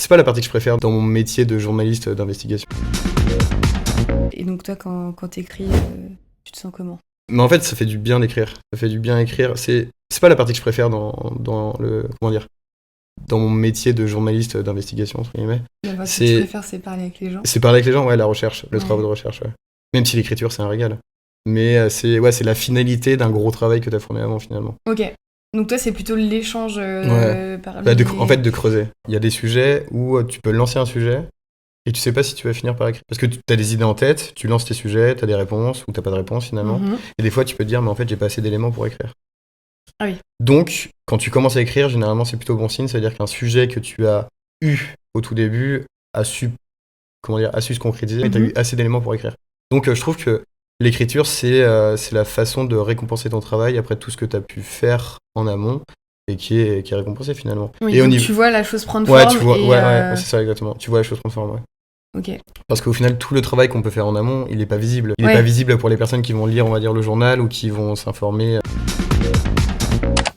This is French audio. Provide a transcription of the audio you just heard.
C'est pas la partie que je préfère dans mon métier de journaliste d'investigation. Et donc toi, quand t'écris, tu te sens comment? Mais en fait, ça fait du bien d'écrire. Ça fait du bien écrire. C'est pas la partie que je préfère dans le... Comment dire? Dans mon métier de journaliste d'investigation, entre guillemets. La partie que tu préfères, c'est parler avec les gens? C'est parler avec les gens, ouais, la recherche, le travail de recherche, ouais. Même si l'écriture, c'est un régal. Mais c'est la finalité d'un gros travail que t'as fourni avant, finalement. Ok. Donc toi, c'est plutôt l'échange par en fait, de creuser. Il y a des sujets où tu peux lancer un sujet et tu sais pas si tu vas finir par écrire. Parce que tu as des idées en tête, tu lances tes sujets, tu as des réponses ou t'as pas de réponse finalement. Et des fois, tu peux te dire, mais en fait, j'ai pas assez d'éléments pour écrire. Ah oui. Donc, quand tu commences à écrire, généralement, c'est plutôt bon signe. C'est-à-dire qu'un sujet que tu as eu au tout début a su se concrétiser et tu as eu assez d'éléments pour écrire. Donc, je trouve que l'écriture, c'est la façon de récompenser ton travail après tout ce que tu as pu faire en amont et qui est récompensé finalement. Oui, et donc tu vois la chose prendre forme. Ouais, c'est ça exactement. Tu vois la chose prendre forme, ouais. Ok. Parce qu'au final, tout le travail qu'on peut faire en amont, il n'est pas visible. Il n'est pas visible pour les personnes qui vont lire, on va dire, le journal ou qui vont s'informer.